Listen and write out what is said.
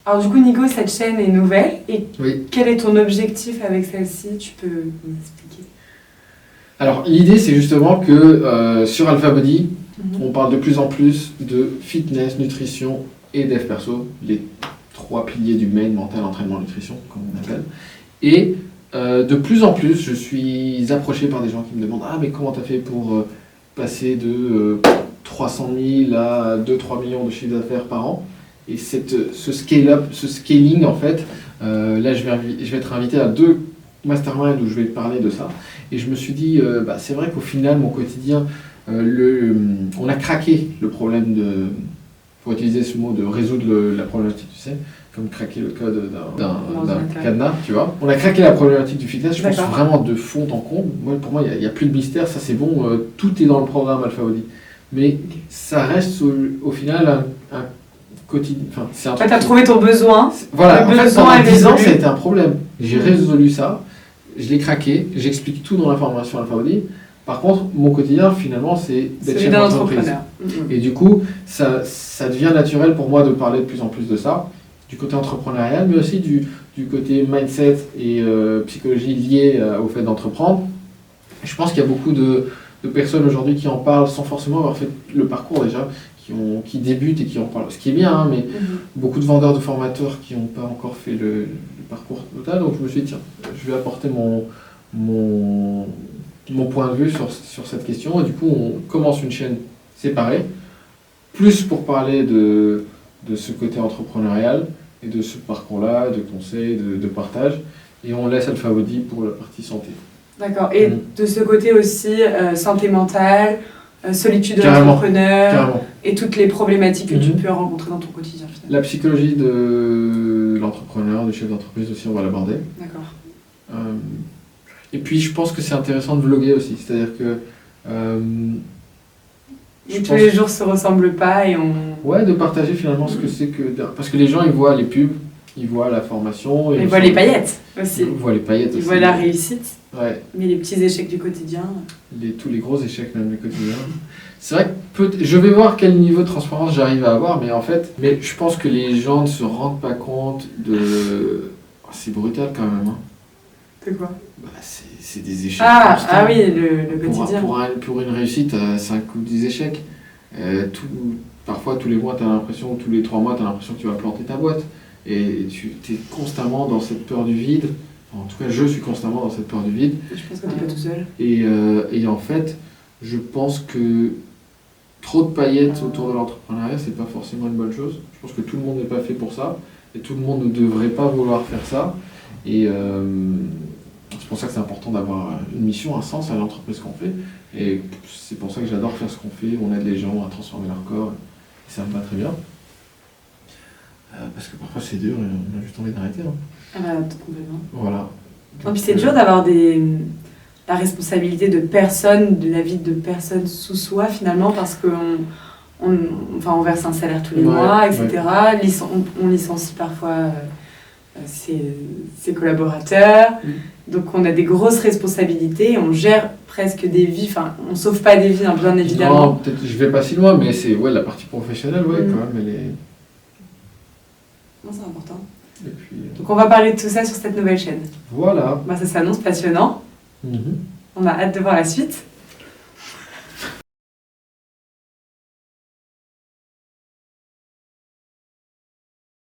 Alors du coup, Nico, cette chaîne est nouvelle. Et Oui. quel est ton objectif avec celle-ci? Tu peux nous expliquer? Alors, l'idée, c'est justement que sur AlphaBody, on parle de plus en plus de fitness, nutrition et dev perso, les 3 piliers du main, mental, entraînement, nutrition, comme on appelle. Et de plus en plus, je suis approché par des gens qui me demandent « Ah, mais comment tu as fait pour passer de 300 000 à 2-3 millions de chiffre d'affaires par an ?» Et ce scale-up, ce scaling, en fait, là, je vais être invité à 2 masterminds où je vais parler de ça. Et je me suis dit, c'est vrai qu'au final, mon quotidien, on a craqué le problème pour utiliser ce mot, de résoudre la problématique, tu sais, comme craquer le code d'un cadenas, tu vois. On a craqué la problématique du fitness, je pense vraiment de fond en comble. Pour moi, il n'y a plus de mystère, ça c'est bon, tout est dans le programme AlphaBody. Mais ça reste au final un quotidien. C'est un truc. Tu as trouvé ton besoin. Voilà, en fait, pendant 10 ans, ça a été un problème. J'ai résolu ça, je l'ai craqué, j'explique tout dans la formation AlphaBody. Par contre, mon quotidien, finalement, c'est d'être chef d'entreprise. Et du coup, ça devient naturel pour moi de parler de plus en plus de ça, du côté entrepreneurial, mais aussi du côté mindset et psychologie liée au fait d'entreprendre. Je pense qu'il y a beaucoup de personnes aujourd'hui qui en parlent sans forcément avoir fait le parcours déjà, qui débutent et qui en parlent, ce qui est bien, hein, mais beaucoup de vendeurs, de formateurs qui n'ont pas encore fait le parcours total. Donc je me suis dit, tiens, je vais apporter mon point de vue sur cette question. Et du coup, on commence une chaîne séparée, plus pour parler de ce côté entrepreneurial et de ce parcours-là, de conseils, de partage. Et on laisse AlphaBody pour la partie santé. D'accord. Et de ce côté aussi, santé mentale, solitude de l'entrepreneur et toutes les problématiques que tu peux rencontrer dans ton quotidien. Finalement. La psychologie de l'entrepreneur, du chef d'entreprise aussi, on va l'aborder. D'accord. Et puis je pense que c'est intéressant de vlogger aussi, c'est-à-dire que... tous les jours se ressemblent pas et on... Ouais, de partager finalement ce que c'est que... Parce que les gens, ils voient les pubs, ils voient la formation... Ils voient les paillettes aussi. Ils voient les paillettes aussi. Ils voient la réussite. Ouais. Mais les petits échecs du quotidien... Tous les gros échecs même du quotidien. C'est vrai que je vais voir quel niveau de transparence j'arrive à avoir, mais en fait... Mais je pense que les gens ne se rendent pas compte de... C'est brutal quand même, hein. C'est quoi? C'est des échecs. Ah oui, le quotidien. Pour une réussite, c'est un coup des échecs. Parfois, tous les mois, tu as l'impression, ou tous les 3 mois, tu as l'impression que tu vas planter ta boîte. Et tu es constamment dans cette peur du vide. En tout cas, je suis constamment dans cette peur du vide. Je pense que tu n'es pas tout seul. Et en fait, je pense que trop de paillettes autour de l'entrepreneuriat, c'est pas forcément une bonne chose. Je pense que tout le monde n'est pas fait pour ça. Et tout le monde ne devrait pas vouloir faire ça. Et c'est pour ça que c'est important d'avoir une mission, un sens à l'entreprise qu'on fait. Et c'est pour ça que j'adore faire ce qu'on fait. On aide les gens à transformer leur corps. Et ça me va très bien. Parce que parfois c'est dur et on a juste envie d'arrêter. Hein. Ah bah, complètement. Voilà. Et puis c'est dur d'avoir la responsabilité de personnes, de la vie de personnes sous soi finalement, parce qu'on verse un salaire tous les mois, etc. Ouais. On licencie parfois ses collaborateurs. Donc on a des grosses responsabilités, on gère presque des vies, enfin on sauve pas des vies, hein, bien évidemment. Non, peut-être je vais pas si loin, mais c'est la partie professionnelle, quand même, elle est... Non, c'est important. Et puis, donc on va parler de tout ça sur cette nouvelle chaîne. Voilà. Ça s'annonce passionnant. On a hâte de voir la suite.